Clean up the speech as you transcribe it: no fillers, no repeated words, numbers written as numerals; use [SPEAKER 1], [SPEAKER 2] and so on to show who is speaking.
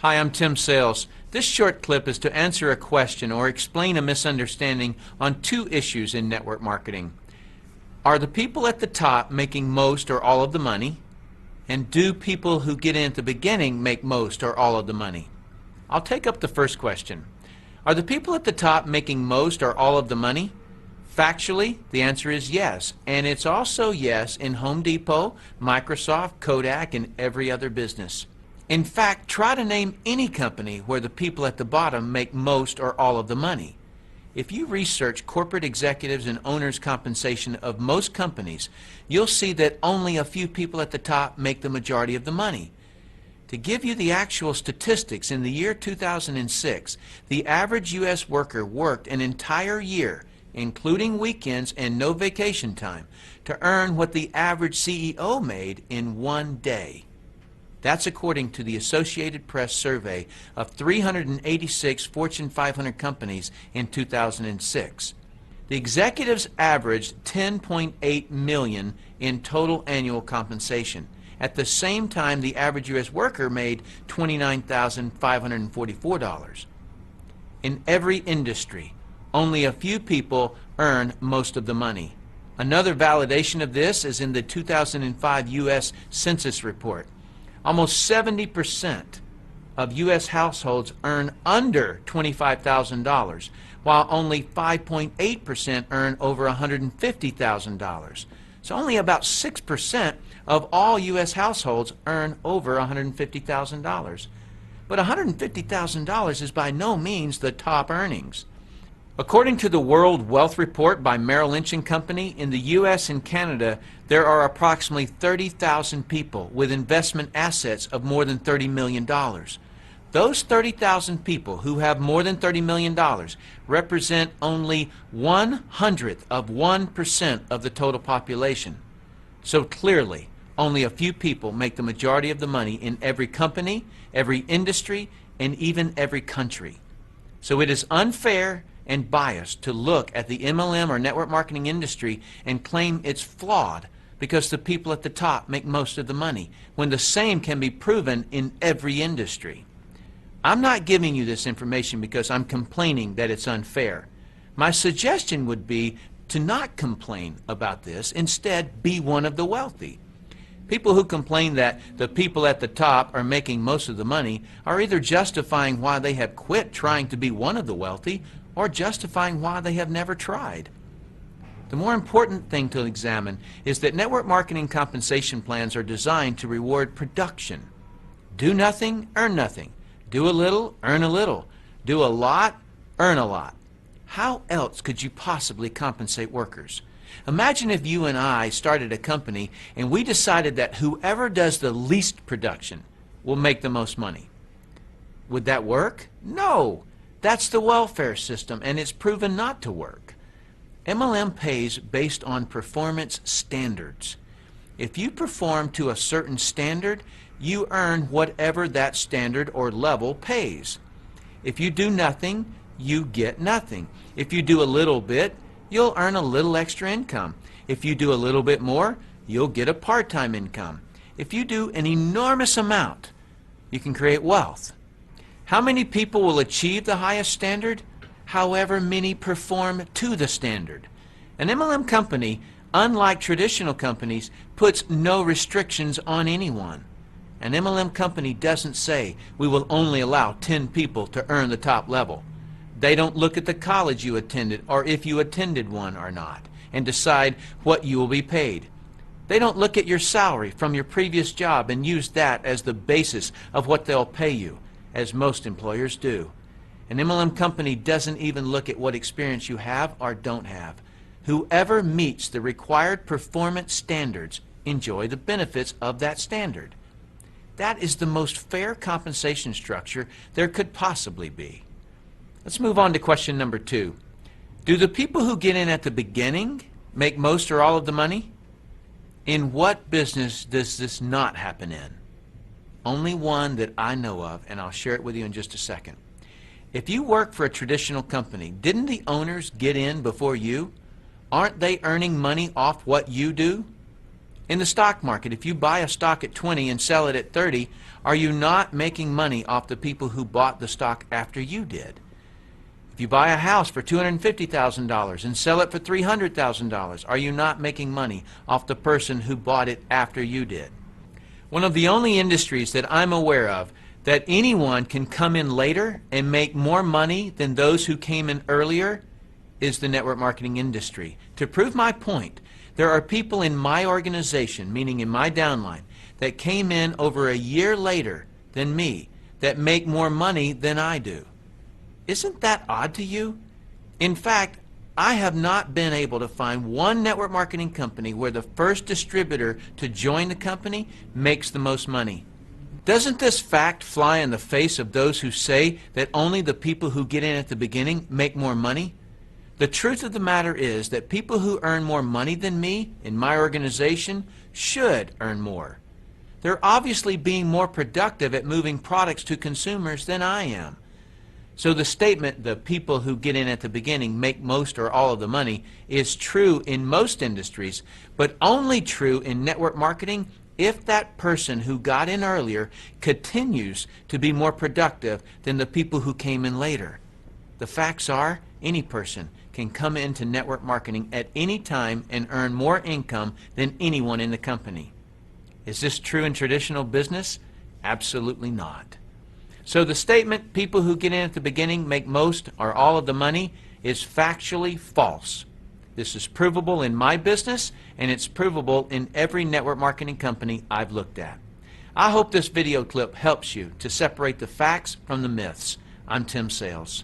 [SPEAKER 1] Hi, I'm Tim Sales. This short clip is to answer a question or explain a misunderstanding on two issues in network marketing. Are the people at the top making most or all of the money? And do people who get in at the beginning make most or all of the money? I'll take up the first question. Are the people at the top making most or all of the money? Factually, the answer is yes, and it's also yes in Home Depot, Microsoft, Kodak, and every other business. In fact, try to name any company where the people at the bottom make most or all of the money. If you research corporate executives and owners' compensation of most companies, you'll see that only a few people at the top make the majority of the money. To give you the actual statistics, in the year 2006, the average U.S. worker worked an entire year, including weekends and no vacation time, to earn what the average CEO made in one day. That's according to the Associated Press survey of 386 Fortune 500 companies in 2006. The executives averaged $10.8 million in total annual compensation. At the same time, the average U.S. worker made $29,544. In every industry, only a few people earn most of the money. Another validation of this is in the 2005 U.S. Census report. Almost 70% of U.S. households earn under $25,000, while only 5.8% earn over $150,000. So only about 6% of all U.S. households earn over $150,000. But $150,000 is by no means the top earnings. According to the World Wealth Report by Merrill Lynch and Company, in the U.S. and Canada, there are approximately 30,000 people with investment assets of more than $30 million. Those 30,000 people who have more than $30 million represent only 1/100% of the total population. So clearly, only a few people make the majority of the money in every company, every industry, and even every country. So it is unfair and biased to look at the MLM or network marketing industry and claim it's flawed because the people at the top make most of the money, when the same can be proven in every industry. I'm not giving you this information because I'm complaining that it's unfair. My suggestion would be to not complain about this. Instead, be one of the wealthy. People who complain that the people at the top are making most of the money are either justifying why they have quit trying to be one of the wealthy or justifying why they have never tried. The more important thing to examine is that network marketing compensation plans are designed to reward production. Do nothing, earn nothing. Do a little, earn a little. Do a lot, earn a lot. How else could you possibly compensate workers? Imagine if you and I started a company and we decided that whoever does the least production will make the most money. Would that work? No. That's the welfare system, and it's proven not to work. MLM pays based on performance standards. If you perform to a certain standard, you earn whatever that standard or level pays. If you do nothing, you get nothing. If you do a little bit, you'll earn a little extra income. If you do a little bit more, you'll get a part-time income. If you do an enormous amount, you can create wealth. How many people will achieve the highest standard? However many perform to the standard. An MLM company, unlike traditional companies, puts no restrictions on anyone. An MLM company doesn't say, we will only allow 10 people to earn the top level. They don't look at the college you attended or if you attended one or not and decide what you will be paid. They don't look at your salary from your previous job and use that as the basis of what they'll pay you, as most employers do. An MLM company doesn't even look at what experience you have or don't have. Whoever meets the required performance standards enjoy the benefits of that standard. That is the most fair compensation structure there could possibly be. Let's move on to question number 2. Do the people who get in at the beginning make most or all of the money? In what business does this not happen in? Only one that I know of, and I'll share it with you in just a second. If you work for a traditional company, didn't the owners get in before you? Aren't they earning money off what you do? In the stock market, if you buy a stock at 20 and sell it at 30, are you not making money off the people who bought the stock after you did? If you buy a house for $250,000 and sell it for $300,000, are you not making money off the person who bought it after you did? One of the only industries that I'm aware of that anyone can come in later and make more money than those who came in earlier is the network marketing industry. To prove my point, there are people in my organization, meaning in my downline, that came in over a year later than me that make more money than I do. Isn't that odd to you? In fact, I have not been able to find one network marketing company where the first distributor to join the company makes the most money. Doesn't this fact fly in the face of those who say that only the people who get in at the beginning make more money? The truth of the matter is that people who earn more money than me in my organization should earn more. They're obviously being more productive at moving products to consumers than I am. So the statement, the people who get in at the beginning make most or all of the money, is true in most industries, but only true in network marketing if that person who got in earlier continues to be more productive than the people who came in later. The facts are, any person can come into network marketing at any time and earn more income than anyone in the company. Is this true in traditional business? Absolutely not. So the statement, people who get in at the beginning make most or all of the money, is factually false. This is provable in my business, and it's provable in every network marketing company I've looked at. I hope this video clip helps you to separate the facts from the myths. I'm Tim Sales.